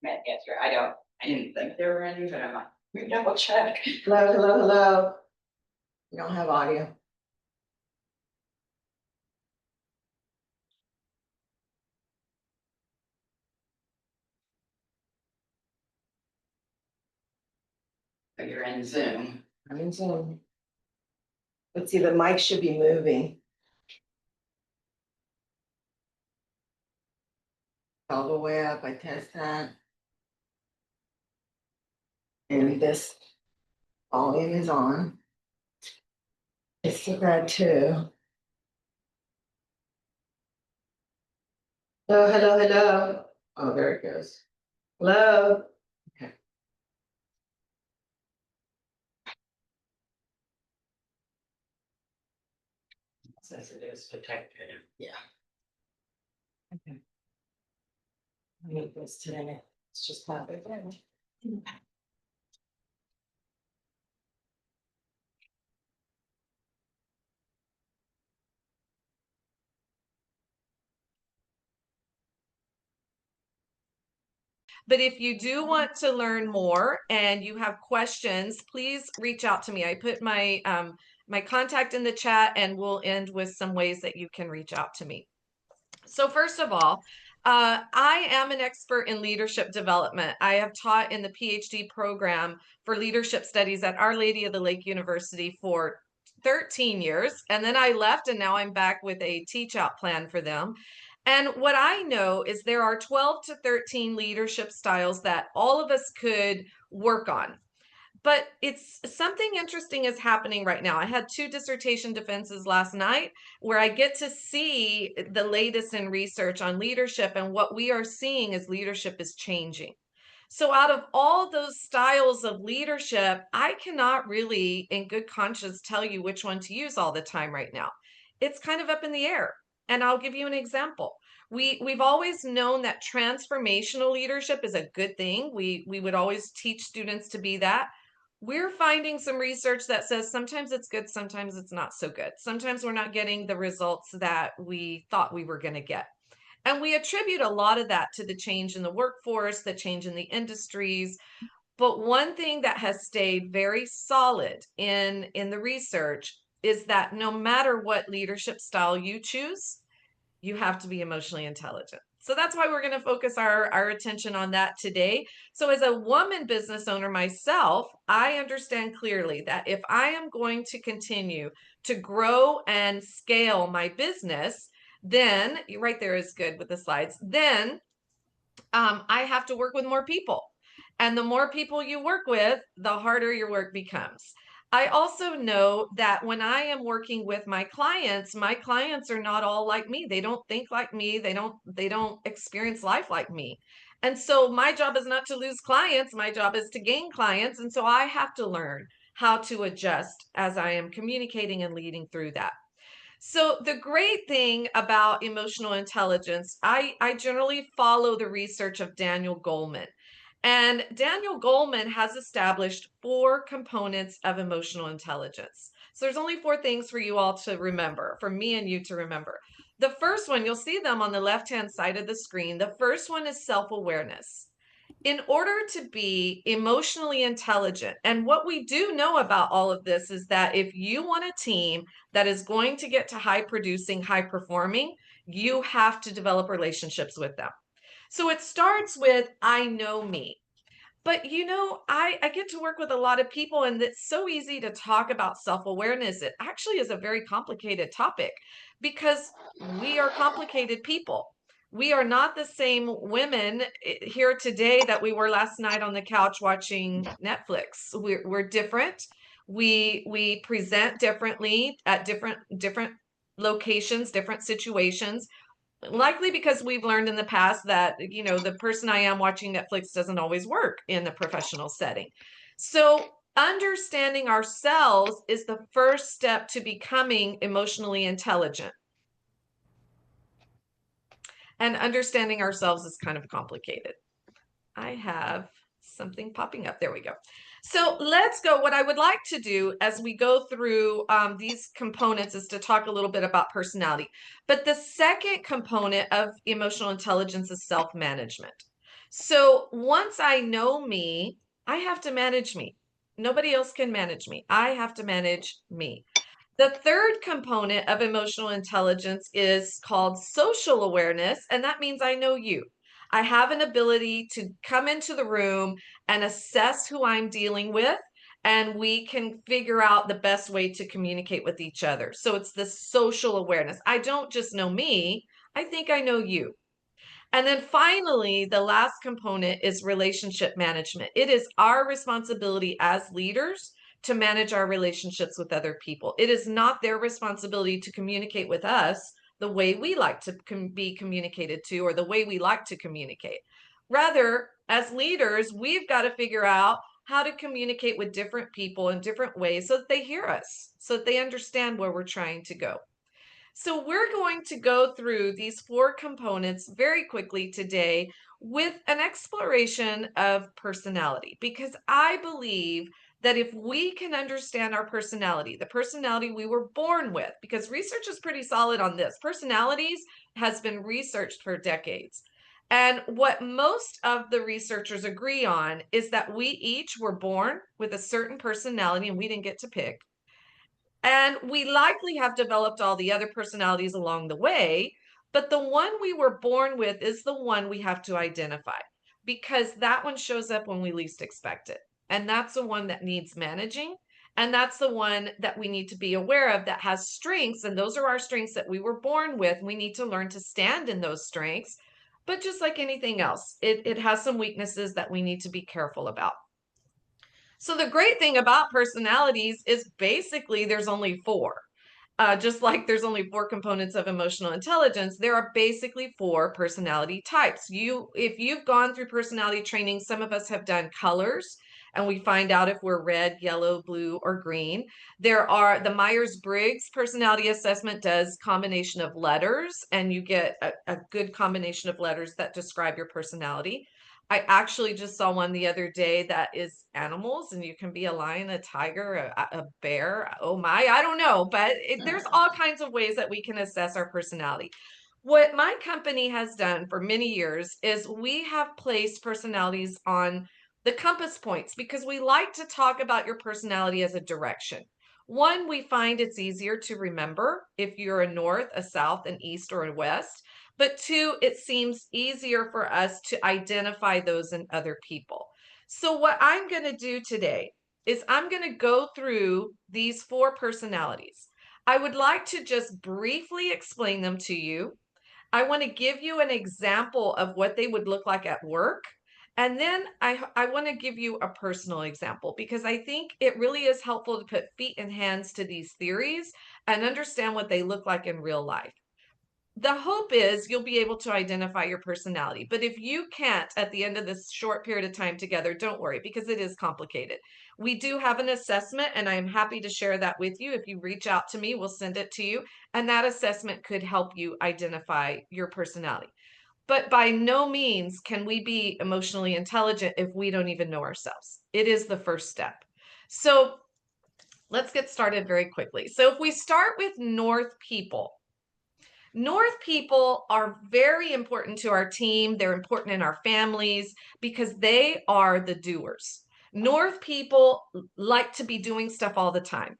answer. I didn't think there were any, but I'm like, we double check. Hello, hello, hello. We don't have audio. But you're in Zoom. I'm in Zoom. Let's see, the mic should be moving. All the way up, I test that. And this volume is on. It's so bad too. Hello, hello, hello. Oh, there it goes. Hello. Okay. Says it is protected. Yeah. Okay. I need this today. It's just pop it in. But if you do want to learn more and you have questions, please reach out to me. I put my my contact in the chat, and we'll end with some ways that you can reach out to me. So first of all, I am an expert in leadership development. I have taught in the PhD program for leadership studies at Our Lady of the Lake University for 13 years. And then I left, and now I'm back with a teach out plan for them. And what I know is there are 12 to 13 leadership styles that all of us could work on. But it's something interesting is happening right now. I had 2 dissertation defenses last night where I get to see the latest in research on leadership, and what we are seeing is leadership is changing. So out of all those styles of leadership, I cannot really in good conscience tell you which one to use all the time right now. It's kind of up in the air. And I'll give you an example. We've always known that transformational leadership is a good thing. We would always teach students to be that. We're finding some research that says sometimes it's good, sometimes it's not so good. Sometimes we're not getting the results that we thought we were going to get. And we attribute a lot of that to the change in the workforce, the change in the industries. But one thing that has stayed very solid in the research is that no matter what leadership style you choose, you have to be emotionally intelligent. So that's why we're going to focus our attention on that today. So as a woman business owner myself, I understand clearly that if I am going to continue to grow and scale my business, then right there is good with the slides, then I have to work with more people. And the more people you work with, the harder your work becomes. I also know that when I am working with my clients are not all like me. They don't think like me. They don't experience life like me. And so my job is not to lose clients. My job is to gain clients. And so I have to learn how to adjust as I am communicating and leading through that. So the great thing about emotional intelligence, I generally follow the research of Daniel Goleman. And Daniel Goleman has established 4 components of emotional intelligence. So there's only 4 things for you all to remember, for me and you to remember. The first one, you'll see them on the left-hand side of the screen. The first one is self-awareness. In order to be emotionally intelligent, and what we do know about all of this is that if you want a team that is going to get to high producing, high performing, you have to develop relationships with them. So it starts with, I know me. But I get to work with a lot of people, and it's so easy to talk about self-awareness. It actually is a very complicated topic because we are complicated people. We are not the same women here today that we were last night on the couch watching Netflix. We're different. We present differently at different locations, different situations. Likely because we've learned in the past that, the person I am watching Netflix doesn't always work in the professional setting. So understanding ourselves is the first step to becoming emotionally intelligent. And understanding ourselves is kind of complicated. I have something popping up. There we go. So let's go. What I would like to do as we go through these components is to talk a little bit about personality. But the second component of emotional intelligence is self-management. So once I know me, I have to manage me. Nobody else can manage me. I have to manage me. The third component of emotional intelligence is called social awareness, and that means I know you. I have an ability to come into the room and assess who I'm dealing with, and we can figure out the best way to communicate with each other. So it's the social awareness. I don't just know me, I think I know you. And then finally, the last component is relationship management. It is our responsibility as leaders to manage our relationships with other people. It is not their responsibility to communicate with us the way we like to be communicated to or the way we like to communicate. Rather, as leaders, we've got to figure out how to communicate with different people in different ways so that they hear us, so that they understand where we're trying to go. So we're going to go through these four components very quickly today with an exploration of personality, because I believe that if we can understand our personality, the personality we were born with, because research is pretty solid on this, personalities has been researched for decades. And what most of the researchers agree on is that we each were born with a certain personality and we didn't get to pick. And we likely have developed all the other personalities along the way, but the one we were born with is the one we have to identify because that one shows up when we least expect it. And that's the one that needs managing. And that's the one that we need to be aware of that has strengths. And those are our strengths that we were born with. We need to learn to stand in those strengths. But just like anything else, it has some weaknesses that we need to be careful about. So the great thing about personalities is basically there's only four. Just like there's only four components of emotional intelligence, there are basically four personality types. If you've gone through personality training, some of us have done colors and we find out if we're red, yellow, blue, or green. There are the Myers-Briggs personality assessment does combination of letters, and you get a good combination of letters that describe your personality. I actually just saw one the other day that is animals, and you can be a lion, a tiger, a bear. Oh my, I don't know, but there's all kinds of ways that we can assess our personality. What my company has done for many years is we have placed personalities on the compass points because we like to talk about your personality as a direction. One, we find it's easier to remember if you're a north, a south, an east, or a west. But two, it seems easier for us to identify those in other people. So what I'm going to do today is I'm going to go through these four personalities. I would like to just briefly explain them to you. I want to give you an example of what they would look like at work. And then I want to give you a personal example because I think it really is helpful to put feet and hands to these theories and understand what they look like in real life. The hope is you'll be able to identify your personality. But if you can't at the end of this short period of time together, don't worry because it is complicated. We do have an assessment and I'm happy to share that with you. If you reach out to me, we'll send it to you. And that assessment could help you identify your personality. But by no means can we be emotionally intelligent if we don't even know ourselves. It is the first step. So let's get started very quickly. So if we start with North people, North people are very important to our team. They're important in our families because they are the doers. North people like to be doing stuff all the time.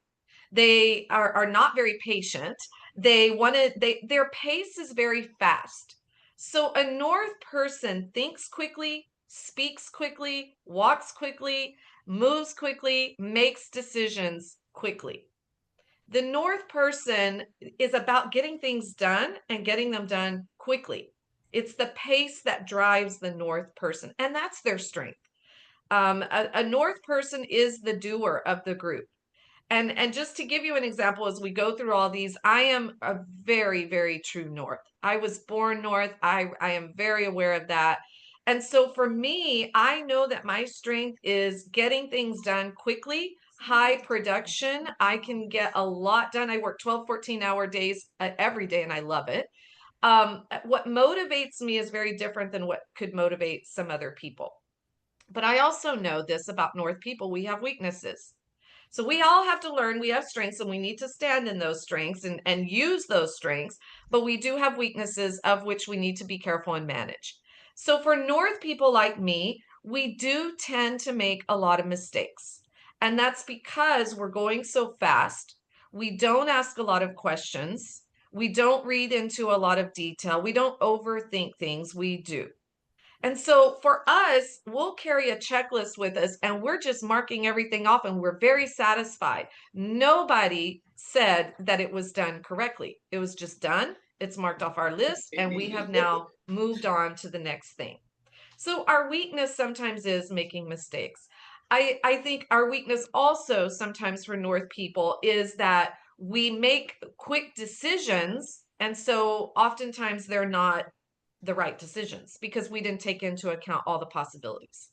They are not very patient. Their pace is very fast. So a North person thinks quickly, speaks quickly, walks quickly, moves quickly, makes decisions quickly. The North person is about getting things done and getting them done quickly. It's the pace that drives the North person, and that's their strength. A North person is the doer of the group. And just to give you an example, as we go through all these, I am a very, very true North. I was born North. I am very aware of that. And so for me, I know that my strength is getting things done quickly, high production. I can get a lot done. I work 12, 14-hour days every day, and I love it. What motivates me is very different than what could motivate some other people. But I also know this about North people, we have weaknesses. So we all have to learn we have strengths and we need to stand in those strengths and use those strengths, but we do have weaknesses of which we need to be careful and manage. So for North people like me, we do tend to make a lot of mistakes. And that's because we're going so fast. We don't ask a lot of questions. We don't read into a lot of detail. We don't overthink things. We do. And so for us, we'll carry a checklist with us and we're just marking everything off and we're very satisfied. Nobody said that it was done correctly. It was just done. It's marked off our list and we have now moved on to the next thing. So our weakness sometimes is making mistakes. I think our weakness also sometimes for North people is that we make quick decisions. And so oftentimes they're not the right decisions because we didn't take into account all the possibilities.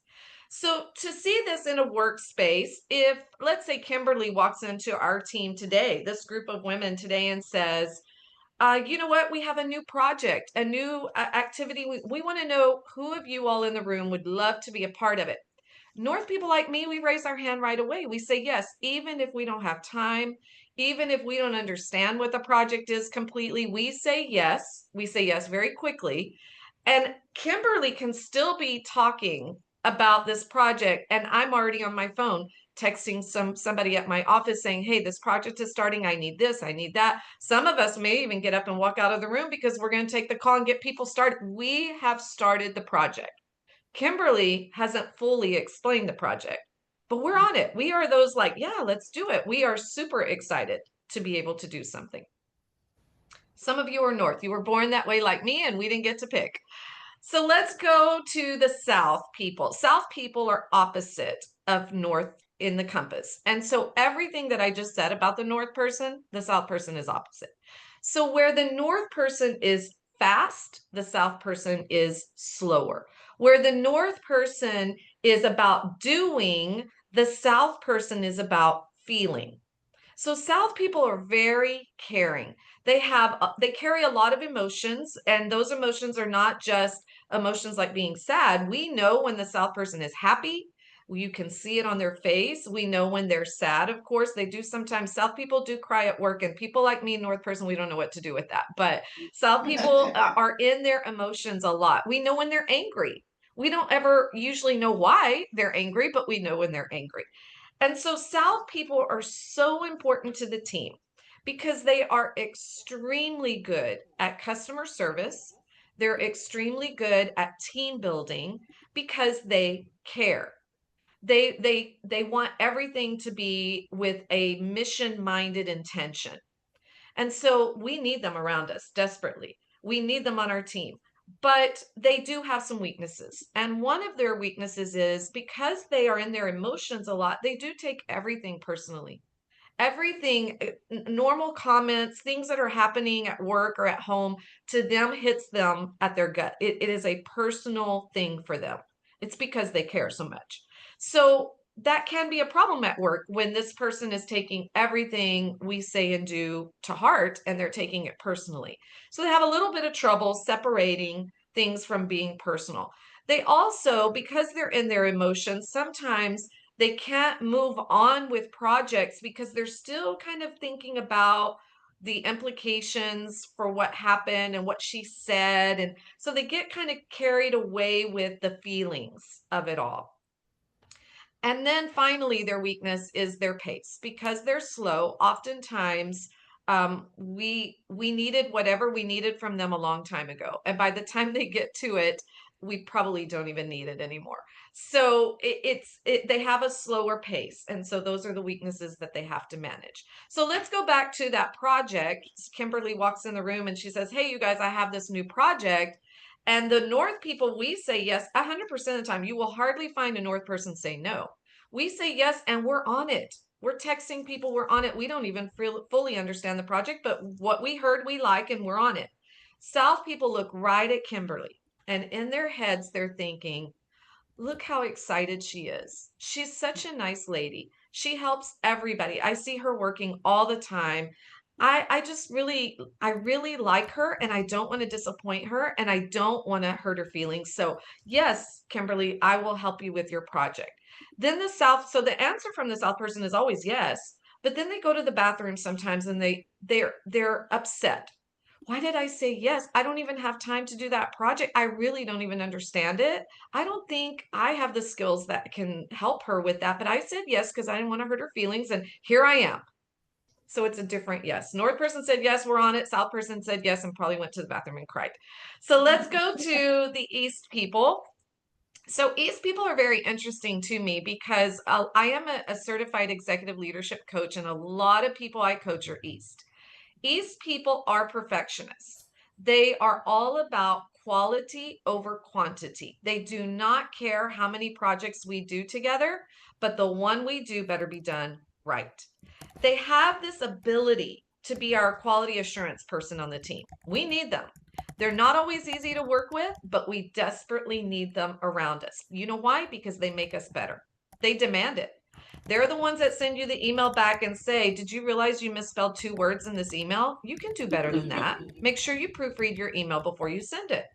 So to see this in a workspace, if let's say Kimberly walks into our team today, this group of women today, and says, you know what, we have a new project, a new activity. We want to know who of you all in the room would love to be a part of it. North people like me, we raise our hand right away. We say yes, even if we don't have time, even if we don't understand what the project is completely, we say yes. We say yes very quickly. And Kimberly can still be talking about this project, and I'm already on my phone texting somebody at my office saying, hey, this project is starting. I need this, I need that. Some of us may even get up and walk out of the room because we're going to take the call and get people started. We have started the project. Kimberly hasn't fully explained the project, but we're on it. We are those like, yeah, let's do it. We are super excited to be able to do something. Some of you are North. You were born that way like me, and we didn't get to pick. So let's go to the South people. South people are opposite of North in the compass. And so everything that I just said about the North person, the South person is opposite. So where the North person is fast, the South person is slower. Where the North person is about doing, the South person is about feeling. So South people are very caring. They carry a lot of emotions, and those emotions are not just emotions like being sad. We know when the South person is happy. You can see it on their face. We know when they're sad. Of course, they do sometimes. South people do cry at work, and people like me, North person, we don't know what to do with that. But South people are in their emotions a lot. We know when they're angry. We don't ever usually know why they're angry, but we know when they're angry. And so South people are so important to the team because they are extremely good at customer service. They're extremely good at team building because they care. They want everything to be with a mission-minded intention. And so we need them around us desperately. We need them on our team. But they do have some weaknesses. And one of their weaknesses is because they are in their emotions a lot, they do take everything personally. Everything, normal comments, things that are happening at work or at home, to them hits them at their gut. It is a personal thing for them. It's because they care so much. So that can be a problem at work when this person is taking everything we say and do to heart and they're taking it personally. So they have a little bit of trouble separating things from being personal. They also, because they're in their emotions, sometimes they can't move on with projects because they're still kind of thinking about the implications for what happened and what she said. And so they get kind of carried away with the feelings of it all. And then finally, their weakness is their pace because they're slow. Oftentimes, we needed whatever we needed from them a long time ago, and by the time they get to it, we probably don't even need it anymore. So they have a slower pace, and so those are the weaknesses that they have to manage. So let's go back to that project. Kimberly walks in the room and she says, "Hey, you guys, I have this new project." And the North people, we say yes 100% of the time. You will hardly find a North person say no. We say yes, and we're on it. We're texting people, we're on it. We don't even fully understand the project, but what we heard we like, and we're on it. South people look right at Kimberly, and in their heads, they're thinking, look how excited she is. She's such a nice lady. She helps everybody. I see her working all the time. I really like her, and I don't want to disappoint her, and I don't want to hurt her feelings. So yes, Kimberly, I will help you with your project. Then so the answer from the South person is always yes, but then they go to the bathroom sometimes and they're upset. Why did I say yes? I don't even have time to do that project. I really don't even understand it. I don't think I have the skills that can help her with that, but I said yes because I didn't want to hurt her feelings. And here I am. So it's a different yes. North person said yes, we're on it. South person said yes and probably went to the bathroom and cried. So let's go to the East people. So East people are very interesting to me because I am a certified executive leadership coach, and a lot of people I coach are East. East people are perfectionists. They are all about quality over quantity. They do not care how many projects we do together, but the one we do better be done right. They have this ability to be our quality assurance person on the team. We need them. They're not always easy to work with, but we desperately need them around us. You know why? Because they make us better. They demand it. They're the ones that send you the email back and say, did you realize you misspelled 2 words in this email? You can do better than that. Make sure you proofread your email before you send it.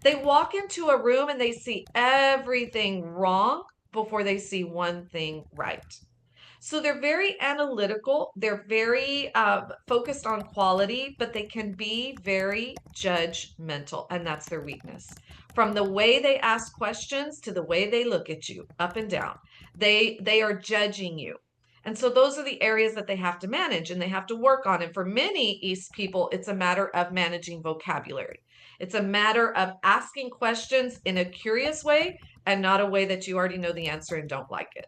They walk into a room and they see everything wrong before they see one thing right. So they're very analytical. They're very focused on quality, but they can be very judgmental, and that's their weakness. From the way they ask questions to the way they look at you, up and down, they are judging you. And so those are the areas that they have to manage and they have to work on. And for many East people, it's a matter of managing vocabulary. It's a matter of asking questions in a curious way and not a way that you already know the answer and don't like it.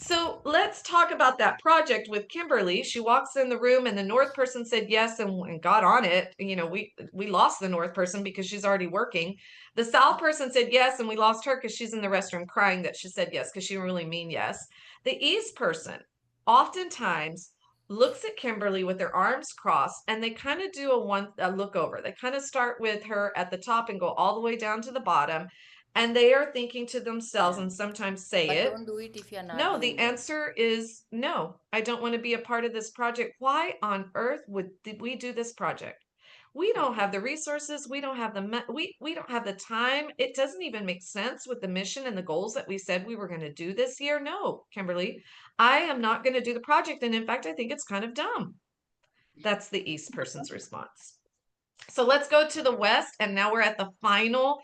So let's talk about that project with Kimberly. She walks in the room and the North person said yes and got on it. You know, we lost the North person because she's already working. The South person said yes and we lost her because she's in the restroom crying that she said yes because she didn't really mean yes. The East person oftentimes looks at Kimberly with their arms crossed and they kind of do a look over. They kind of start with her at the top and go all the way down to the bottom. And they are thinking to themselves and sometimes say But it. don't do it if you're not No, the doing it. answer is no. I don't want to be a part of this project. Why on earth would we do this project? We don't have the resources. We don't have we don't have the time. It doesn't even make sense with the mission and the goals that we said we were going to do this year. No, Kimberly, I am not going to do the project. And in fact, I think it's kind of dumb. That's the East person's response. So let's go to the West, and now we're at the final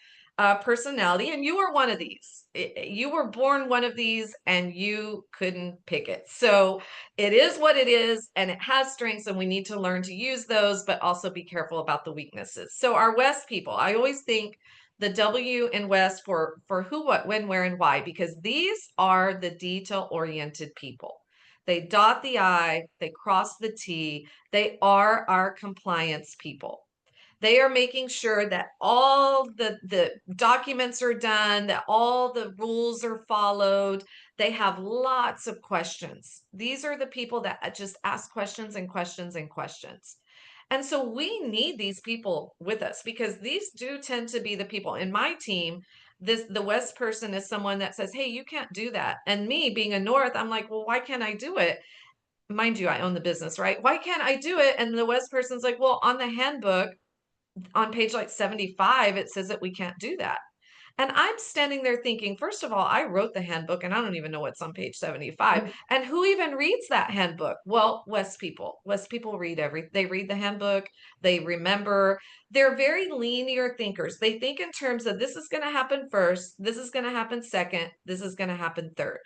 personality, and you are one of these. You were born one of these, and you couldn't pick it. So it is what it is, and it has strengths, and we need to learn to use those, but also be careful about the weaknesses. So our West people, I always think the W in West for who, what, when, where, and why, because these are the detail-oriented people. They dot the I, they cross the T, they are our compliance people. They are making sure that all the documents are done, that all the rules are followed. They have lots of questions. These are the people that just ask questions and questions and questions. And so we need these people with us because these do tend to be the people in my team. The West person is someone that says, hey, you can't do that. And me being a North, I'm like, well, why can't I do it? Mind you, I own the business, right? Why can't I do it? And the West person's like, well, on the handbook, on page like 75, it says that we can't do that. And I'm standing there thinking, first of all, I wrote the handbook and I don't even know what's on page 75. And who even reads that handbook? Well, West people. West people read they read the handbook, they remember. They're very linear thinkers. They think in terms of this is going to happen first, this is going to happen second, this is going to happen third.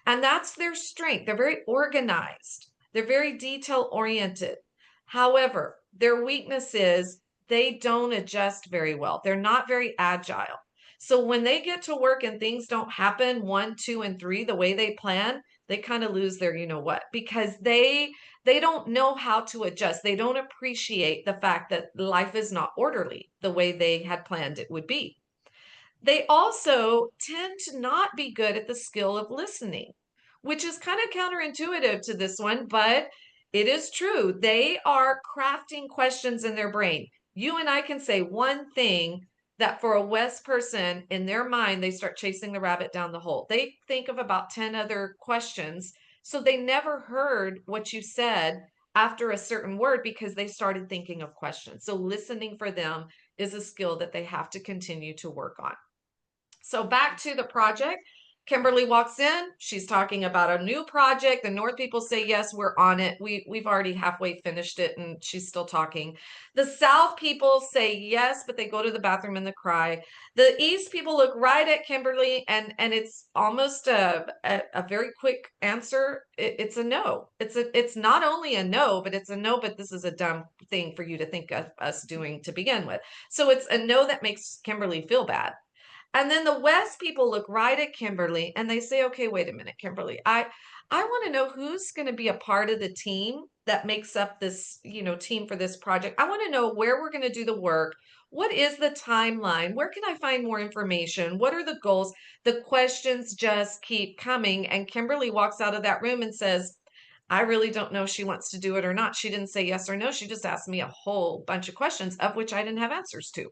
And that's their strength. They're very organized. They're very detail oriented. However, their weakness is they don't adjust very well. They're not very agile. So when they get to work and things don't happen 1, 2, and 3 the way they plan, they kind of lose their you know what because they don't know how to adjust. They don't appreciate the fact that life is not orderly the way they had planned it would be. They also tend to not be good at the skill of listening, which is kind of counterintuitive to this one, but it is true. They are crafting questions in their brain. You and I can say one thing that for a West person in their mind, they start chasing the rabbit down the hole. They think of about 10 other questions. So they never heard what you said after a certain word because they started thinking of questions. So listening for them is a skill that they have to continue to work on. So back to the project. Kimberly walks in, she's talking about a new project. The North people say, yes, we're on it. We've already halfway finished it, and she's still talking. The South people say yes, but they go to the bathroom and they cry. The East people look right at Kimberly, and it's almost a very quick answer. It's a no. It's not only a no, but it's a no, but this is a dumb thing for you to think of us doing to begin with. So it's a no that makes Kimberly feel bad. And then the West people look right at Kimberly and they say, okay, wait a minute, Kimberly, I want to know who's going to be a part of the team that makes up this, team for this project. I want to know where we're going to do the work. What is the timeline? Where can I find more information? What are the goals? The questions just keep coming. And Kimberly walks out of that room and says, I really don't know if she wants to do it or not. She didn't say yes or no. She just asked me a whole bunch of questions, of which I didn't have answers to.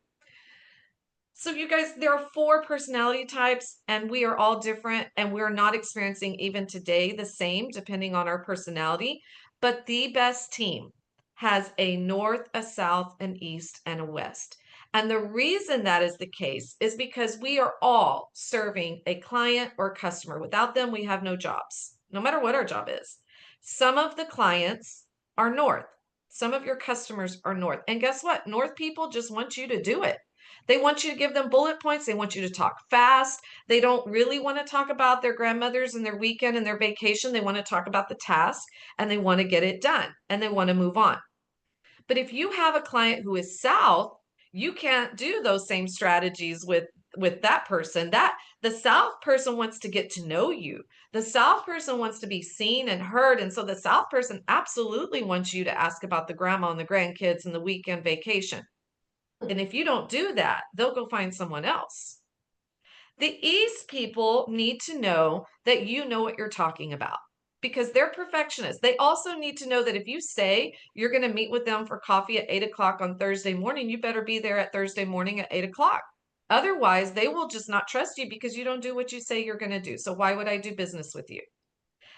So you guys, there are 4 personality types and we are all different, and we're not experiencing even today the same depending on our personality. But the best team has a north, a south, an east, and a west. And the reason that is the case is because we are all serving a client or customer. Without them, we have no jobs, no matter what our job is. Some of the clients are north. Some of your customers are north. And guess what? North people just want you to do it. They want you to give them bullet points. They want you to talk fast. They don't really want to talk about their grandmothers and their weekend and their vacation. They want to talk about the task and they want to get it done and they want to move on. But if you have a client who is South, you can't do those same strategies with that person. That the South person wants to get to know you. The South person wants to be seen and heard. And so the South person absolutely wants you to ask about the grandma and the grandkids and the weekend vacation. And if you don't do that, they'll go find someone else. The East people need to know that you know what you're talking about because they're perfectionists. They also need to know that if you say you're going to meet with them for coffee at 8 o'clock on Thursday morning, you better be there at Thursday morning at 8 o'clock. Otherwise, they will just not trust you because you don't do what you say you're going to do. So why would I do business with you?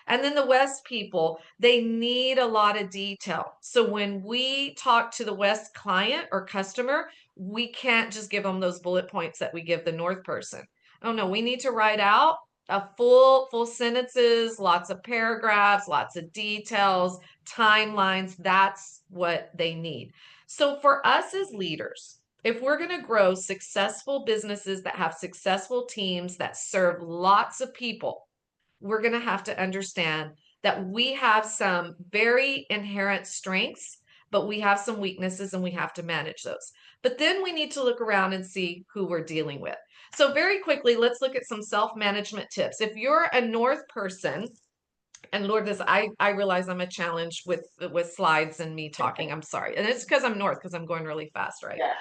And then the West people, they need a lot of detail. So when we talk to the West client or customer, we can't just give them those bullet points that we give the North person. Oh no, we need to write out a full sentences, lots of paragraphs, lots of details, timelines. That's what they need. So for us as leaders, if we're going to grow successful businesses that have successful teams that serve lots of people, we're going to have to understand that we have some very inherent strengths, but we have some weaknesses and we have to manage those. But then we need to look around and see who we're dealing with. So very quickly, let's look at some self-management tips. If you're a North person, and Lord, I realize I'm a challenge with slides and me talking. I'm sorry. And it's because I'm North, because I'm going really fast, right? Yeah.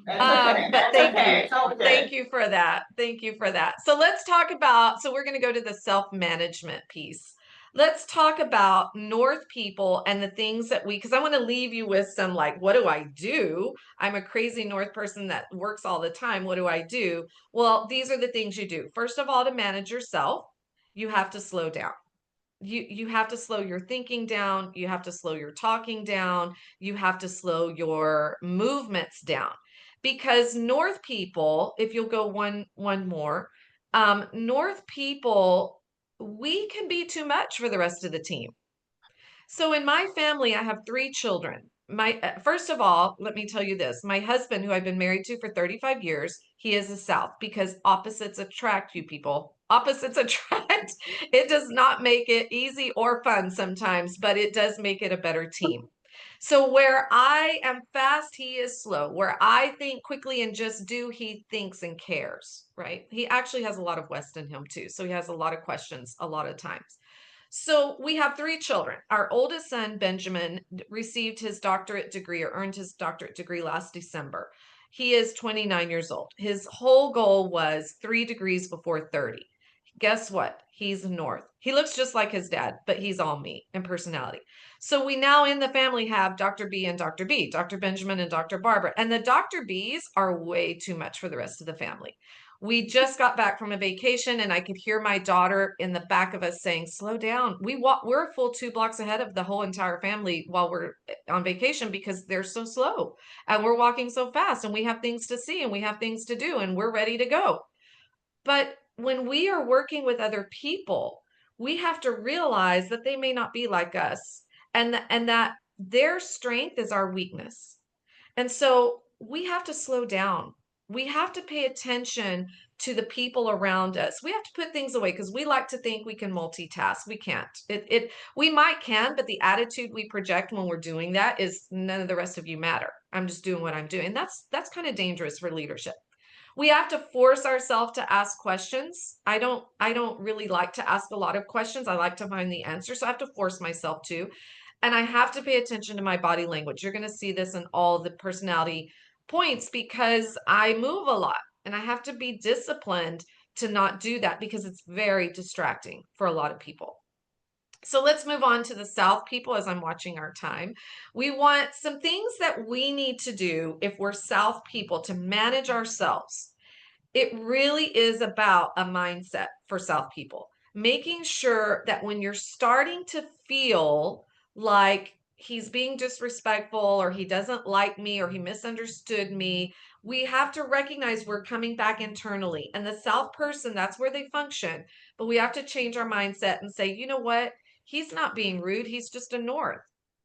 That's okay. But That's thank okay. you. It's all good. Thank you for that. Thank you for that. So let's talk about, so we're going to go to the self-management piece. Let's talk about North people and the things that because I want to leave you with some like, what do I do? I'm a crazy North person that works all the time. What do I do? Well, these are the things you do. First of all, to manage yourself, you have to slow down. You have to slow your thinking down, you have to slow your talking down, you have to slow your movements down. Because North people, if you'll go one more, North people, we can be too much for the rest of the team. So in my family, I have 3 children. First of all, let me tell you this. My husband, who I've been married to for 35 years, he is a South because opposites attract, you people. Opposites attract. It does not make it easy or fun sometimes, but it does make it a better team. So where I am fast, he is slow. Where I think quickly and just do, he thinks and cares, right? He actually has a lot of West in him too. So he has a lot of questions a lot of times. So we have 3 children. Our oldest son, Benjamin, received his doctorate degree or earned his doctorate degree last December. He is 29 years old. His whole goal was 3 degrees before 30. Guess what? He's North. He looks just like his dad, but he's all me in personality. So we now in the family have Dr. B and Dr. B, Dr. Benjamin and Dr. Barbara. And the Dr. Bs are way too much for the rest of the family. We just got back from a vacation and I could hear my daughter in the back of us saying, slow down. We're a full 2 blocks ahead of the whole entire family while we're on vacation because they're so slow and we're walking so fast and we have things to see and we have things to do and we're ready to go. But when we are working with other people, we have to realize that they may not be like us, and that their strength is our weakness. And so we have to slow down. We have to pay attention to the people around us. We have to put things away because we like to think we can multitask. We can't. We might can, but the attitude we project when we're doing that is none of the rest of you matter. I'm just doing what I'm doing. That's kind of dangerous for leadership. We have to force ourselves to ask questions. I don't really like to ask a lot of questions. I like to find the answer. So I have to force myself to. And I have to pay attention to my body language. You're going to see this in all the personality points because I move a lot and I have to be disciplined to not do that because it's very distracting for a lot of people. So let's move on to the South people as I'm watching our time. We want some things that we need to do if we're South people to manage ourselves. It really is about a mindset for South people, making sure that when you're starting to feel like he's being disrespectful or he doesn't like me or he misunderstood me, we have to recognize we're coming back internally. And the South person, that's where they function. But we have to change our mindset and say, you know what? He's not being rude. He's just a North.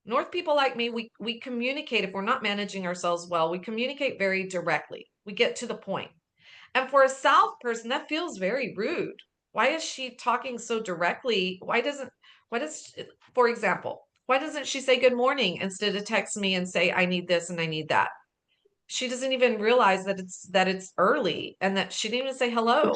North people like me, we communicate. If we're not managing ourselves well, we communicate very directly. We get to the point. And for a South person, that feels very rude. Why is she talking so directly? For example, why doesn't she say good morning instead of text me and say, I need this and I need that? She doesn't even realize that it's early and that she didn't even say hello.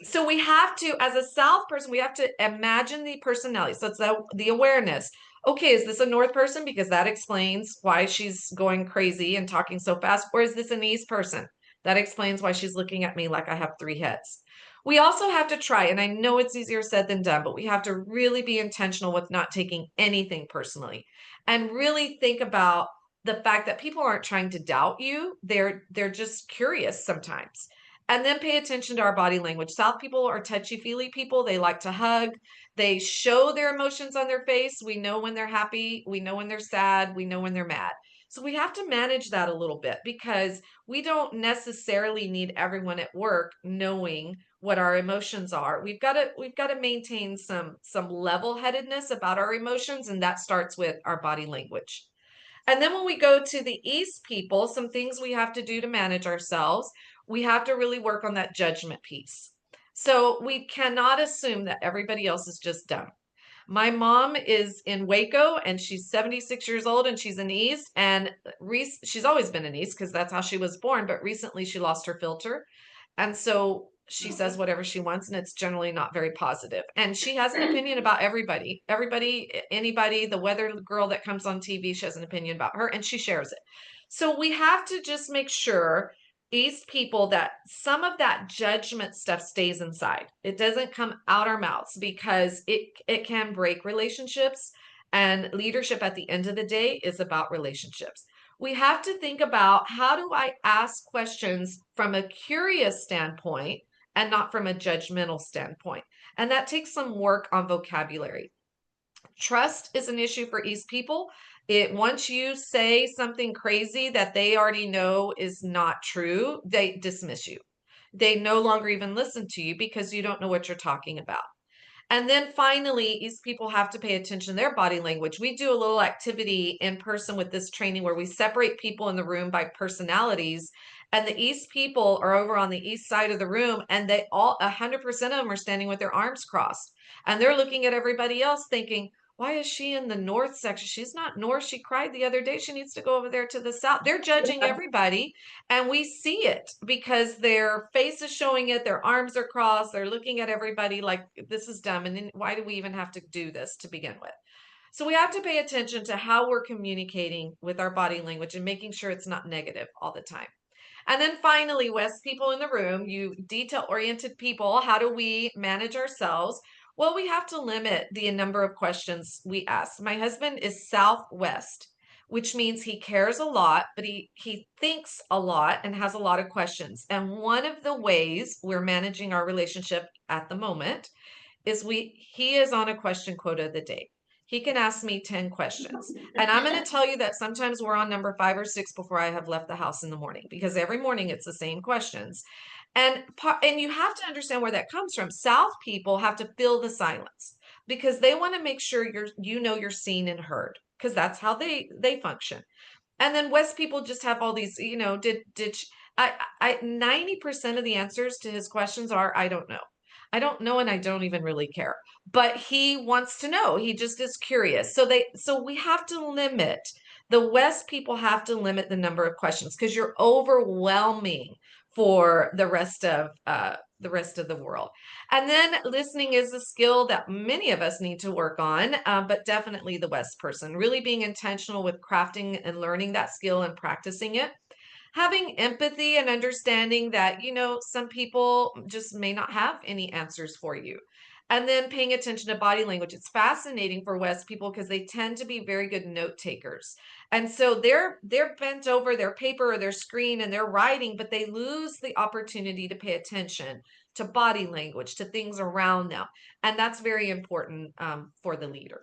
So we have to, as a South person, we have to imagine the personality. So it's the awareness. Okay, is this a North person? Because that explains why she's going crazy and talking so fast. Or is this an East person? That explains why she's looking at me like I have three heads. We also have to try, and I know it's easier said than done, but we have to really be intentional with not taking anything personally and really think about the fact that people aren't trying to doubt you. They're just curious sometimes. And then pay attention to our body language. South people are touchy-feely people. They like to hug. They show their emotions on their face. We know when they're happy. We know when they're sad. We know when they're mad. So we have to manage that a little bit because we don't necessarily need everyone at work knowing what our emotions are. We've got to maintain some level-headedness about our emotions, and that starts with our body language. And then when we go to the East people, some things we have to do to manage ourselves, we have to really work on that judgment piece. So we cannot assume that everybody else is just dumb. My mom is in Waco and she's 76 years old and she's in East and she's always been in East because that's how she was born, but recently she lost her filter. And so she says whatever she wants and it's generally not very positive. And she has an opinion about everybody, anybody, the weather girl that comes on TV, she has an opinion about her and she shares it. So we have to just make sure East people that some of that judgment stuff stays inside. It doesn't come out our mouths because it can break relationships, and leadership at the end of the day is about relationships. We have to think about, how do I ask questions from a curious standpoint and not from a judgmental standpoint? And that takes some work on vocabulary. Trust is an issue for East people. Once you say something crazy that they already know is not true, they dismiss you. They no longer even listen to you because you don't know what you're talking about. And then finally, East people have to pay attention to their body language. We do a little activity in person with this training where we separate people in the room by personalities. And the East people are over on the East side of the room, and they all 100% of them are standing with their arms crossed. And they're looking at everybody else thinking, why is she in the North section? She's not North. She cried the other day. She needs to go over there to the South. They're judging everybody. And we see it because their face is showing it. Their arms are crossed. They're looking at everybody like this is dumb. And then why do we even have to do this to begin with? So we have to pay attention to how we're communicating with our body language and making sure it's not negative all the time. And then finally, West people in the room, you detail-oriented people, how do we manage ourselves? Well, we have to limit the number of questions we ask. My husband is Southwest, which means he cares a lot, but he thinks a lot and has a lot of questions. And one of the ways we're managing our relationship at the moment is he is on a question quota of the day. He can ask me 10 questions. And I'm going to tell you that sometimes we're on number 5 or 6 before I have left the house in the morning because every morning it's the same questions. And you have to understand where that comes from. South people have to fill the silence because they want to make sure you're seen and heard, because that's how they function. And then West people just have all these, I 90% of the answers to his questions are, I don't know. I don't know, and I don't even really care. But he wants to know. He just is curious. So we have to limit. The West people have to limit the number of questions because you're overwhelming for the rest of the world. And then listening is a skill that many of us need to work on, but definitely the West person, really being intentional with crafting and learning that skill and practicing it. Having empathy and understanding that, some people just may not have any answers for you. And then paying attention to body language. It's fascinating for West people because they tend to be very good note takers. And so they're bent over their paper or their screen and they're writing, but they lose the opportunity to pay attention to body language, to things around them. And that's very important for the leader.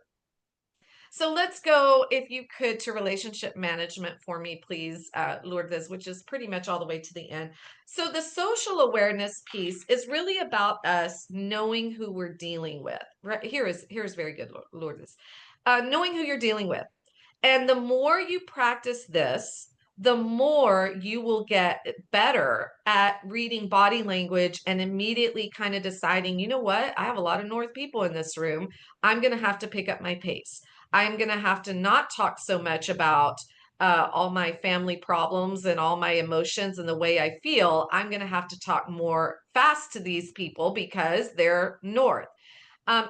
So let's go, if you could, to relationship management for me, please, Lourdes, which is pretty much all the way to the end. So the social awareness piece is really about us knowing who we're dealing with. Right? Here's very good, Lourdes. Knowing who you're dealing with. And the more you practice this, the more you will get better at reading body language and immediately kind of deciding, you know what, I have a lot of North people in this room. I'm going to have to pick up my pace. I'm going to have to not talk so much about all my family problems and all my emotions and the way I feel. I'm going to have to talk more fast to these people because they're North.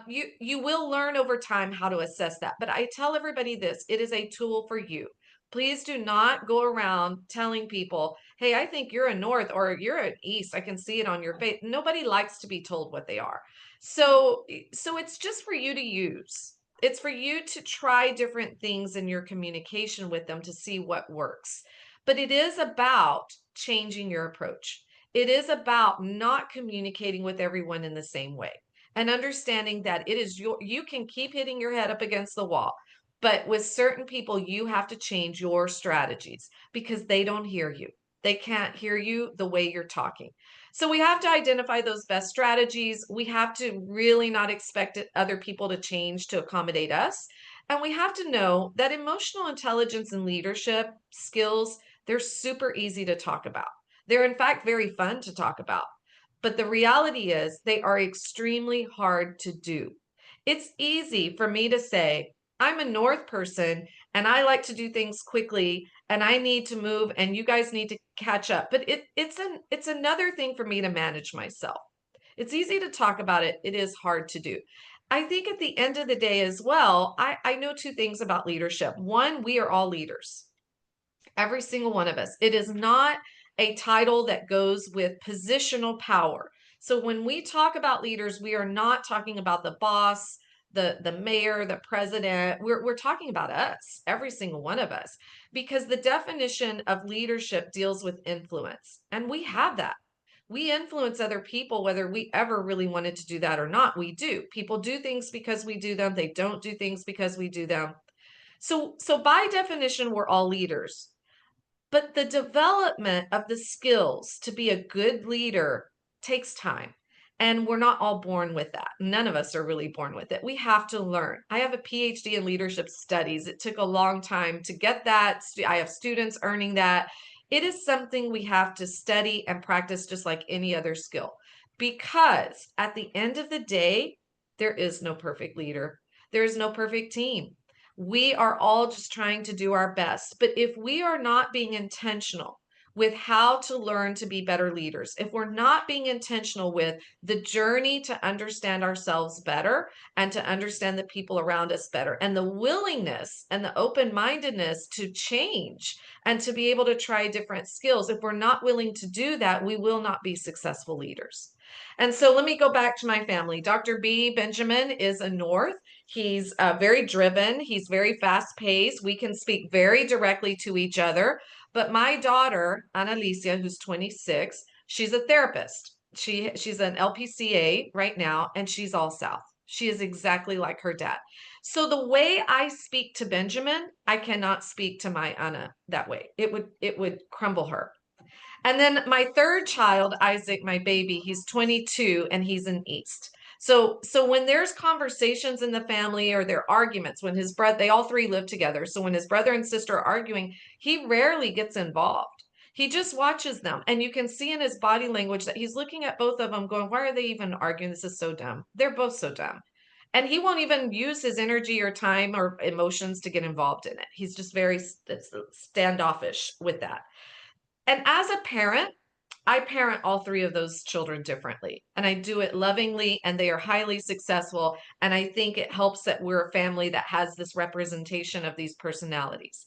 You will learn over time how to assess that. But I tell everybody this, it is a tool for you. Please do not go around telling people, hey, I think you're a North or you're an East. I can see it on your face. Nobody likes to be told what they are. So it's just for you to use. It's for you to try different things in your communication with them to see what works. But it is about changing your approach. It is about not communicating with everyone in the same way and understanding that you can keep hitting your head up against the wall, but with certain people you have to change your strategies because they don't hear you. They can't hear you the way you're talking. So we have to identify those best strategies. We have to really not expect other people to change to accommodate us. And we have to know that emotional intelligence and leadership skills, they're super easy to talk about. They're in fact very fun to talk about. But the reality is they are extremely hard to do. It's easy for me to say, I'm a North person and I like to do things quickly and I need to move and you guys need to catch up. But it's another thing for me to manage myself. It's easy to talk about it. It is hard to do. I think at the end of the day as well, I know two things about leadership. One, we are all leaders. Every single one of us. It is not a title that goes with positional power. So when we talk about leaders, we are not talking about the boss, the mayor, the president. We're talking about us, every single one of us, because the definition of leadership deals with influence. And we have that. We influence other people, whether we ever really wanted to do that or not. We do. People do things because we do them. They don't do things because we do them. So by definition, we're all leaders. But the development of the skills to be a good leader takes time. And we're not all born with that. None of us are really born with it. We have to learn. I have a PhD in leadership studies. It took a long time to get that. I have students earning that. It is something we have to study and practice just like any other skill. Because at the end of the day, there is no perfect leader. There is no perfect team. We are all just trying to do our best. But if we are not being intentional with how to learn to be better leaders, if we're not being intentional with the journey to understand ourselves better and to understand the people around us better, and the willingness and the open-mindedness to change and to be able to try different skills, if we're not willing to do that, we will not be successful leaders. And so let me go back to my family. Dr. B. Benjamin is a North. He's very driven. He's very fast paced. We can speak very directly to each other. But my daughter, Annalicia, who's 26, she's a therapist. She's an LPCA right now, and she's all South. She is exactly like her dad. So the way I speak to Benjamin, I cannot speak to my Anna that way. It would crumble her. And then my third child, Isaac, my baby, he's 22 and he's an East. So when there's conversations in the family or there are arguments, when his brother, they all three live together. So when his brother and sister are arguing, he rarely gets involved. He just watches them. And you can see in his body language that he's looking at both of them going, why are they even arguing? This is so dumb. They're both so dumb. And he won't even use his energy or time or emotions to get involved in it. He's just very standoffish with that. And as a parent, I parent all three of those children differently, and I do it lovingly, and they are highly successful. And I think it helps that we're a family that has this representation of these personalities.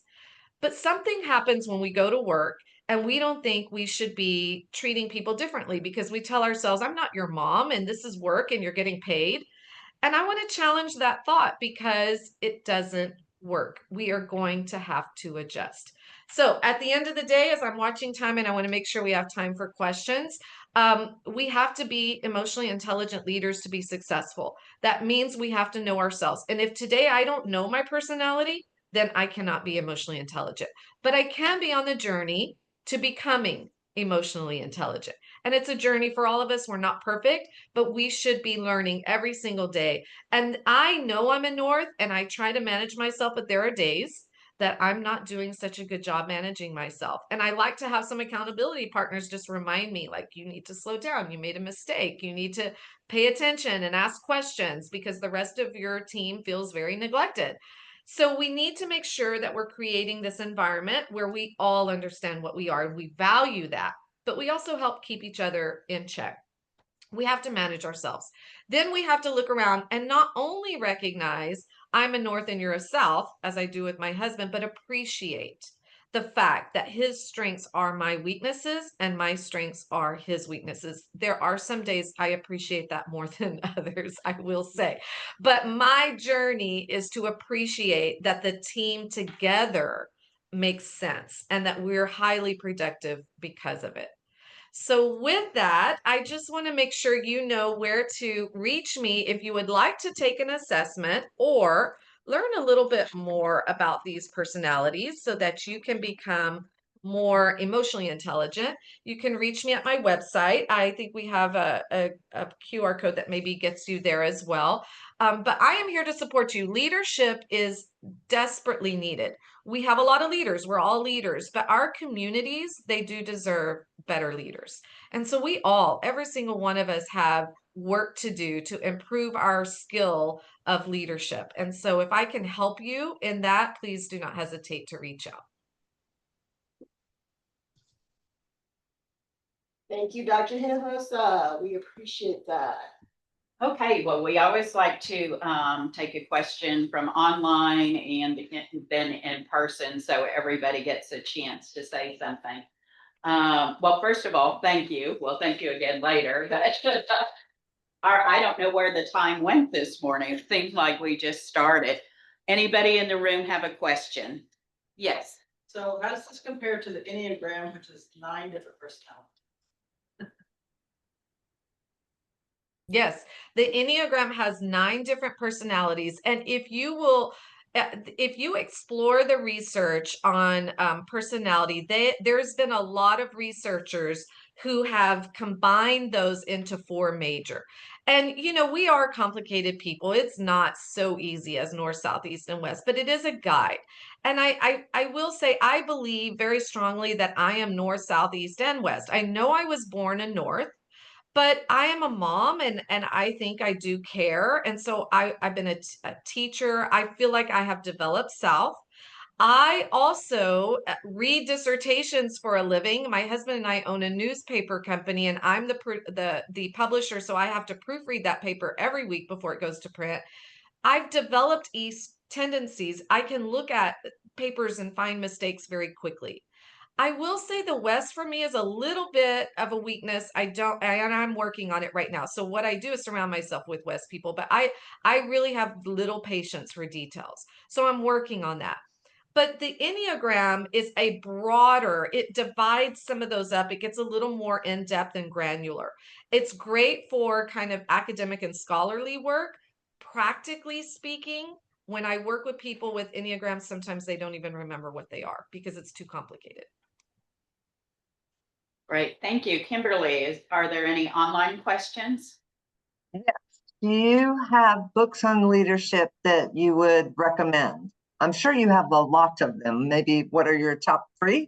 But something happens when we go to work and we don't think we should be treating people differently because we tell ourselves, I'm not your mom, and this is work, and you're getting paid. And I want to challenge that thought because it doesn't work. We are going to have to adjust. So at the end of the day, as I'm watching time and I want to make sure we have time for questions, we have to be emotionally intelligent leaders to be successful. That means we have to know ourselves. And if today I don't know my personality, then I cannot be emotionally intelligent. But I can be on the journey to becoming emotionally intelligent. And it's a journey for all of us. We're not perfect, but we should be learning every single day. And I know I'm a North and I try to manage myself, but there are days that I'm not doing such a good job managing myself. And I like to have some accountability partners just remind me, like, you need to slow down. You made a mistake. You need to pay attention and ask questions because the rest of your team feels very neglected. So we need to make sure that we're creating this environment where we all understand what we are and we value that, but we also help keep each other in check. We have to manage ourselves. Then we have to look around and not only recognize I'm a North and you're a South, as I do with my husband, but appreciate the fact that his strengths are my weaknesses and my strengths are his weaknesses. There are some days I appreciate that more than others, I will say. But my journey is to appreciate that the team together makes sense and that we're highly productive because of it. So with that, I just want to make sure you know where to reach me if you would like to take an assessment or learn a little bit more about these personalities so that you can become more emotionally intelligent. You can reach me at my website. I think we have a QR code that maybe gets you there as well. But I am here to support you. Leadership is desperately needed. We have a lot of leaders. We're all leaders, but our communities, they do deserve better leaders. And so we all, every single one of us, have work to do to improve our skill of leadership. And so if I can help you in that, please do not hesitate to reach out. Thank you, Dr. Hinojosa. We appreciate that. Okay, well, we always like to take a question from online and then in person, so everybody gets a chance to say something. Well, first of all, thank you. Well, thank you again later. I don't know where the time went this morning. It seems like we just started. Anybody in the room have a question? Yes. So how does this compare to the Enneagram, which is 9 different personalities? Yes, the Enneagram has 9 different personalities. And if you explore the research on personality, there's been a lot of researchers who have combined those into 4 major. And, we are complicated people. It's not so easy as north, south, east, and west, but it is a guide. And I will say, I believe very strongly that I am north, south, east, and west. I know I was born in north, but I am a mom and I think I do care. And so I've been a teacher. I feel like I have developed South. I also read dissertations for a living. My husband and I own a newspaper company and I'm the publisher. So I have to proofread that paper every week before it goes to print. I've developed East tendencies. I can look at papers and find mistakes very quickly. I will say the West for me is a little bit of a weakness. And I'm working on it right now. So what I do is surround myself with West people, but I really have little patience for details. So I'm working on that. But the Enneagram is a broader, it divides some of those up. It gets a little more in depth and granular. It's great for kind of academic and scholarly work. Practically speaking, when I work with people with Enneagrams, sometimes they don't even remember what they are because it's too complicated. Great, thank you. Kimberly, are there any online questions? Do you have books on leadership that you would recommend? I'm sure you have a lot of them. Maybe what are your top 3?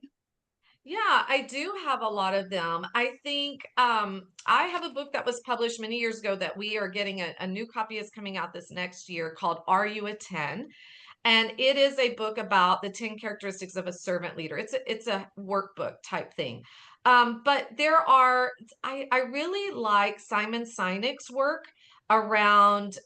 Yeah, I do have a lot of them. I think I have a book that was published many years ago that we are getting a new copy is coming out this next year called Are You a 10? And it is a book about the 10 characteristics of a servant leader. It's a workbook type thing. But there are, I really like Simon Sinek's work around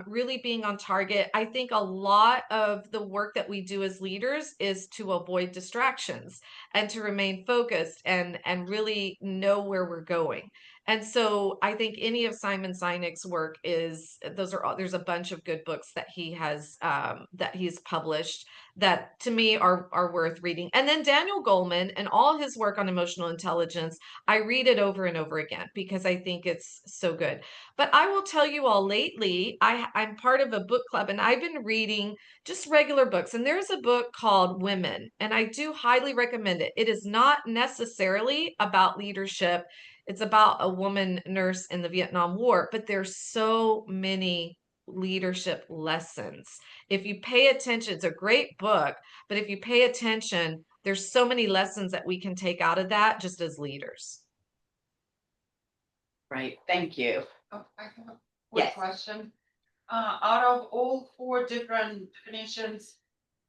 really being on target. I think a lot of the work that we do as leaders is to avoid distractions and to remain focused and really know where we're going. And so I think any of Simon Sinek's work there's a bunch of good books that he has that he's published that to me are worth reading. And then Daniel Goleman and all his work on emotional intelligence, I read it over and over again because I think it's so good. But I will tell you all lately, I'm part of a book club and I've been reading just regular books. And there's a book called Women, and I do highly recommend it. It is not necessarily about leadership. It's about a woman nurse in the Vietnam War, but there's so many leadership lessons. If you pay attention, it's a great book, but if you pay attention, there's so many lessons that we can take out of that just as leaders. Great, thank you. Oh, I have a quick Yes. question. Out of all 4 different definitions,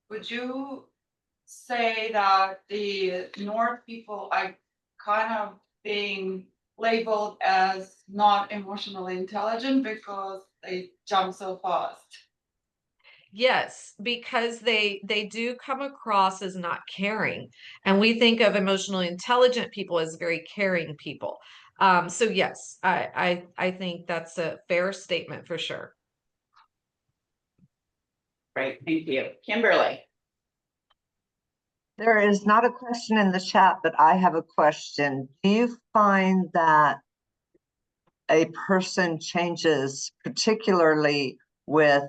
would you say that the North people are kind of being labeled as not emotionally intelligent because they jump so fast? Yes, because they do come across as not caring, and we think of emotionally intelligent people as very caring people. So yes, I think that's a fair statement for sure. Great, thank you. Kimberly, There is not a question in the chat, but I have a question. Do you find that a person changes particularly with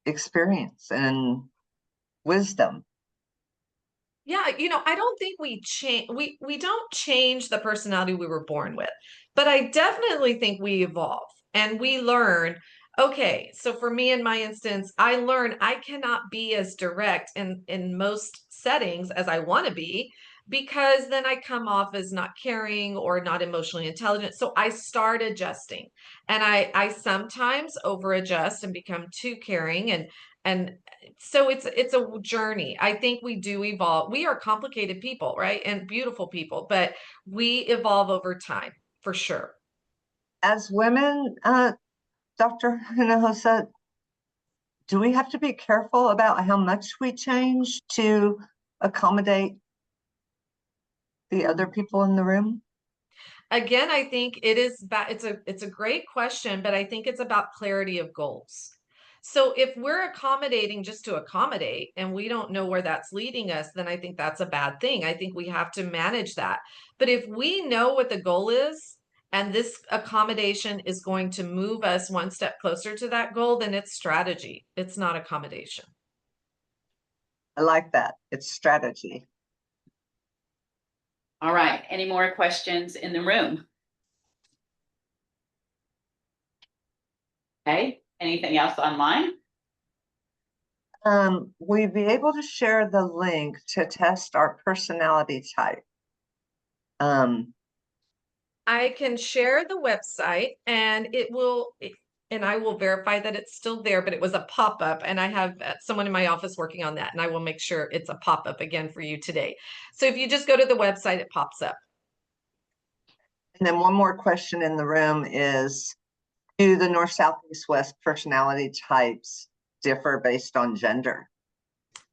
experience and wisdom? Yeah, I don't think we don't change the personality we were born with, but I definitely think we evolve and we learn. Okay, so for me in my instance, I learn I cannot be as direct in most settings as I want to be because then I come off as not caring or not emotionally intelligent. So I start adjusting. And I sometimes over adjust and become too caring and so it's a journey. I think we do evolve. We are complicated people, right? And beautiful people, but we evolve over time for sure. As women, Dr. Hinojosa, do we have to be careful about how much we change to accommodate the other people in the room? Again, I think it's a great question, but I think it's about clarity of goals. So if we're accommodating just to accommodate and we don't know where that's leading us, then I think that's a bad thing. I think we have to manage that. But if we know what the goal is and this accommodation is going to move us one step closer to that goal, then it's strategy. It's not accommodation. I like that. It's strategy. all right, any more questions in the room? Okay, anything else online? Will you be able to share the link to test our personality type? I can share the website and and I will verify that it's still there, but it was a pop-up and I have someone in my office working on that and I will make sure it's a pop-up again for you today. So if you just go to the website, it pops up. And then one more question in the room is, do the North, South, East, West personality types differ based on gender?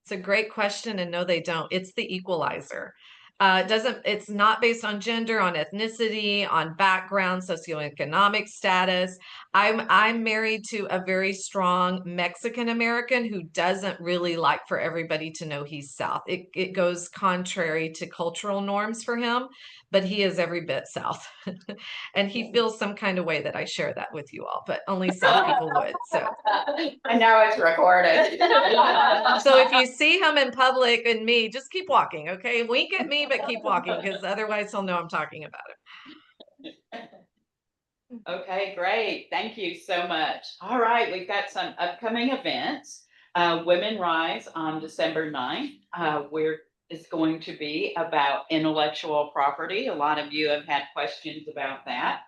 It's a great question and no, they don't. It's the equalizer. It's not based on gender, on ethnicity, on background, socioeconomic status. I'm married to a very strong Mexican American who doesn't really like for everybody to know he's South. It goes contrary to cultural norms for him. but he is every bit South. And he feels some kind of way that I share that with you all, but only South people would. So I know it's recorded. so if you see him in public and me, just keep walking, okay? Wink at me, but keep walking, because otherwise he'll know I'm talking about it. Okay, great. Thank you so much. All right, we've got some upcoming events. WomenRISE on December 9th, where is going to be about intellectual property. A lot of you have had questions about that.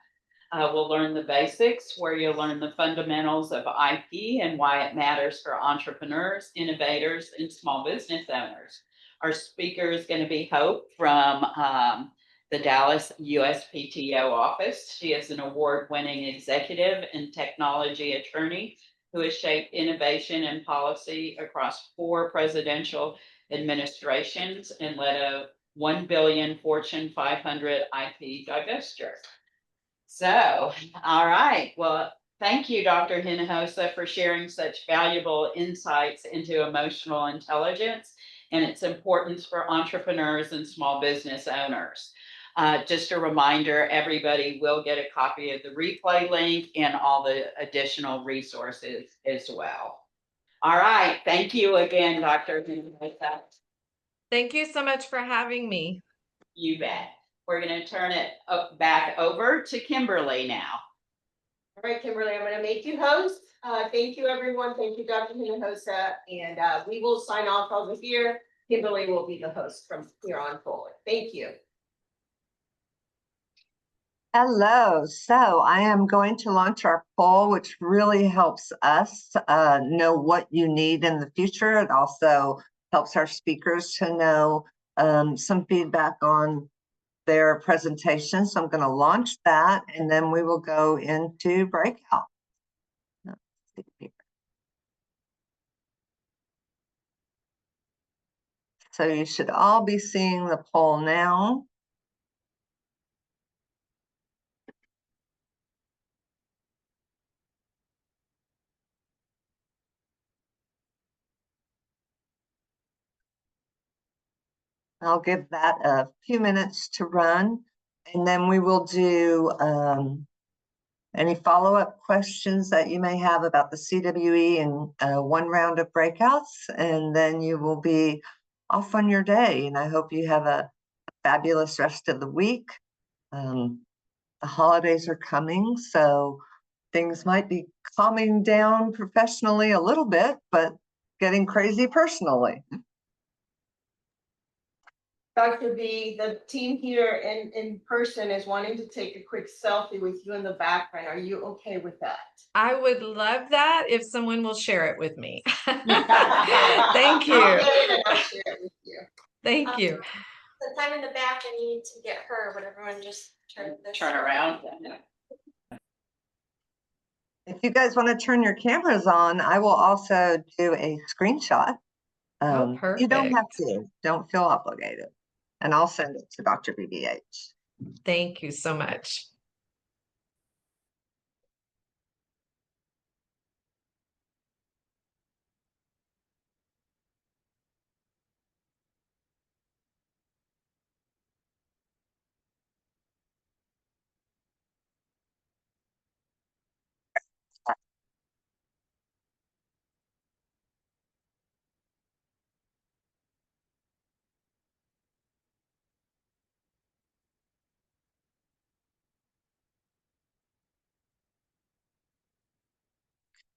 We'll learn the basics, where you'll learn the fundamentals of IP and why it matters for entrepreneurs, innovators, and small business owners. Our speaker is going to be Hope from the Dallas USPTO office. She is an award-winning executive and technology attorney who has shaped innovation and policy across 4 presidential administrations and led a 1 billion Fortune 500 IP divestiture. So, all right. Well, thank you, Dr. Hinojosa, for sharing such valuable insights into emotional intelligence and its importance for entrepreneurs and small business owners. Just a reminder, everybody will get a copy of the replay link and all the additional resources as well. All right. Thank you again, Dr. Hinojosa. Thank you so much for having me. You bet. We're going to turn it back over to Kimberly now. All right, Kimberly, I'm going to make you host. Thank you, everyone. Thank you, Dr. Hinojosa. And we will sign off over here. Kimberly will be the host from here on forward. Thank you. Hello. So I am going to launch our poll, which really helps us know what you need in the future. It also helps our speakers to know some feedback on their presentation. So I'm going to launch that, and then we will go into breakout. Let's see here. So you should all be seeing the poll now. I'll give that a few minutes to run, and then we will do any follow-up questions that you may have about the CWE and 1 round of breakouts, and then you will be off on your day. And I hope you have a fabulous rest of the week. The holidays are coming, so things might be calming down professionally a little bit, but getting crazy personally. Dr. B, the team here in person is wanting to take a quick selfie with you in the background. Are you okay with that? I would love that if someone will share it with me. Thank I'll you. get it and I'll share it with you. Thank you. Since I'm in the back, I need to get her. Would everyone just turn this? Turn around. If you guys want to turn your cameras on, I will also do a screenshot. You don't have Perfect. to, don't feel obligated. And I'll send it to Dr. BBH. Thank you so much.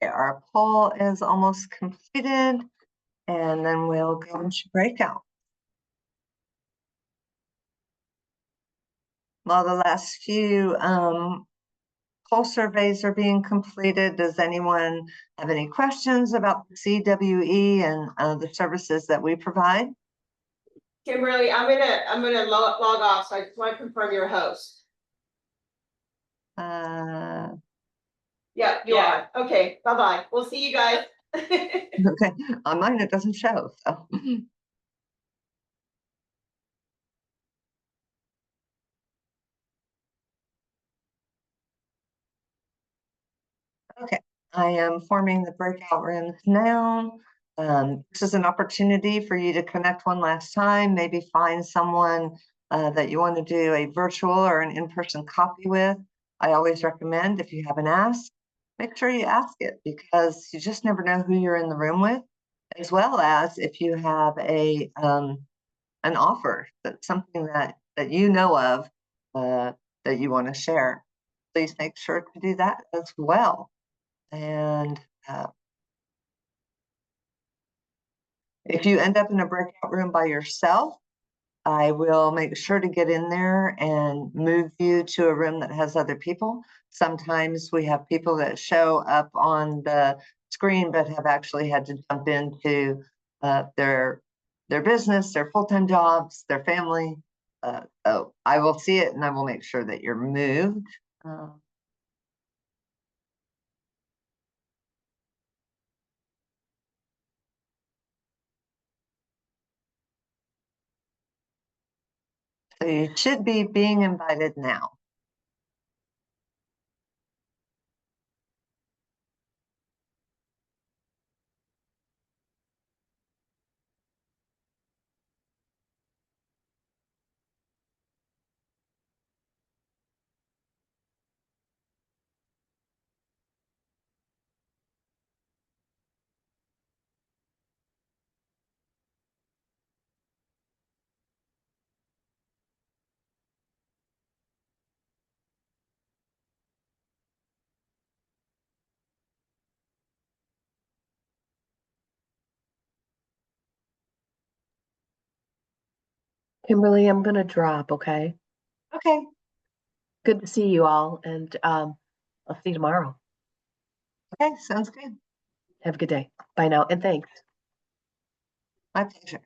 Our poll is almost completed, and then we'll go into breakout. While the last few poll surveys are being completed, does anyone have any questions about the CWE and the services that we provide? Kimberly, I'm gonna log off, so I just want to confirm you're a host. Yeah, you Yeah. are. Okay, bye-bye. We'll see you guys. Okay, on mine it doesn't show, so. Okay, I am forming the breakout rooms now. This is an opportunity for you to connect one last time, maybe find someone that you want to do a virtual or an in-person copy with, I always recommend, if you have an ask, make sure you ask it, because you just never know who you're in the room with, as well as if you have a an offer, that's something that you know of that you want to share. Please make sure to do that as well. And if you end up in a breakout room by yourself, I will make sure to get in there and move you to a room that has other people. Sometimes we have people that show up on the screen but have actually had to jump into their business, their full-time jobs, their family. So I will see it and I will make sure that you're moved. So you should be being invited now. Kimberly, I'm gonna drop, okay? Okay. Good to see you all, and I'll see you tomorrow. Okay, sounds good. Have a good day. Bye now, and thanks. My pleasure.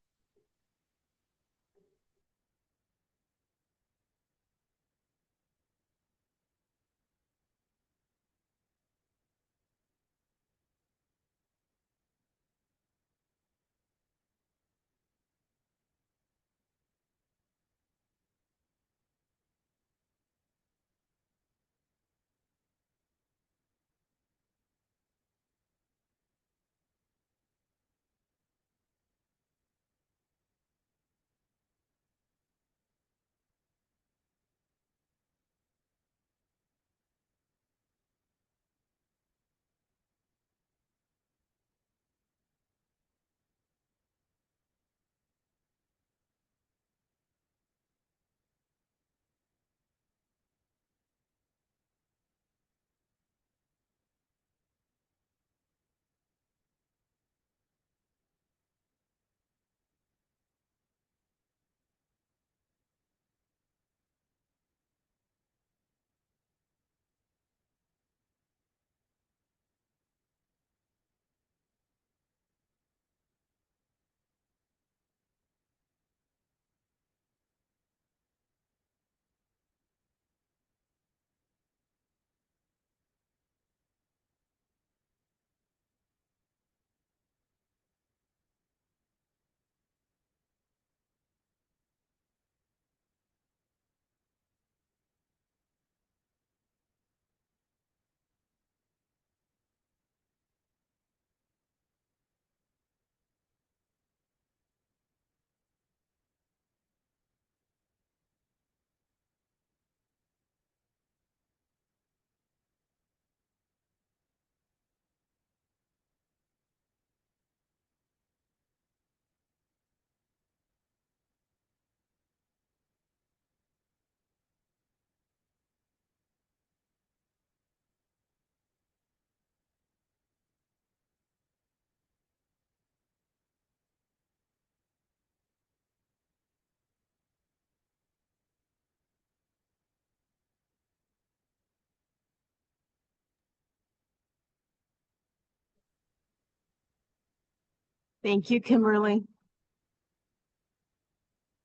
Thank you, Kimberly.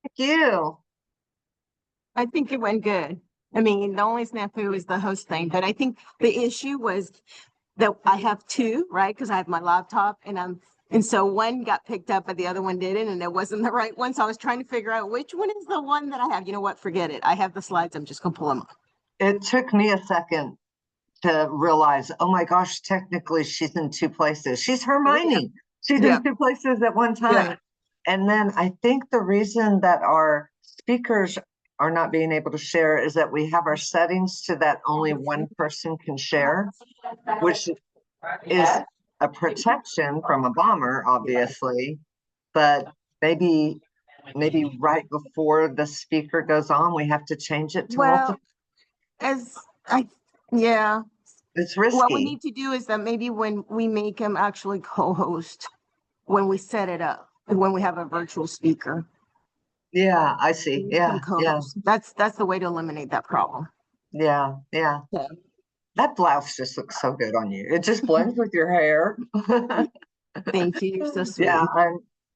Thank you. I think it went good. I mean, the only snafu is the host thing, but I think the issue was that I have two, right? Because I have my laptop and so one got picked up, but the other one didn't, and it wasn't the right one. So I was trying to figure out which one is the one that I have. You know what? Forget it. I have the slides. I'm just gonna pull them up. It took me a second to realize, oh my gosh, technically she's in two places. She's Hermione. She's Yeah. in two places at one time. Yeah. And then I think the reason that our speakers are not being able to share is that we have our settings to that only one person can share, which is a protection from a bomber, obviously, but maybe right before the speaker goes on, we have to change it to Well, multiple. Yeah, It's what we risky. need to do is that maybe when we make them actually co-host, when we set it up, when we have a virtual speaker. Yeah, I see. make Yeah, them co-host. That's the way to eliminate that problem. yeah. Yeah. That blouse just looks so good on you. It just blends with your hair. Thank you, you're so sweet. Yeah,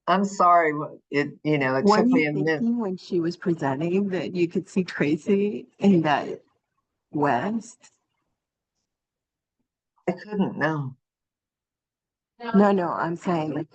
I'm sorry. It Were took me you a minute. thinking when she was presenting that you could see Tracy in that West? I couldn't know. No, I'm saying like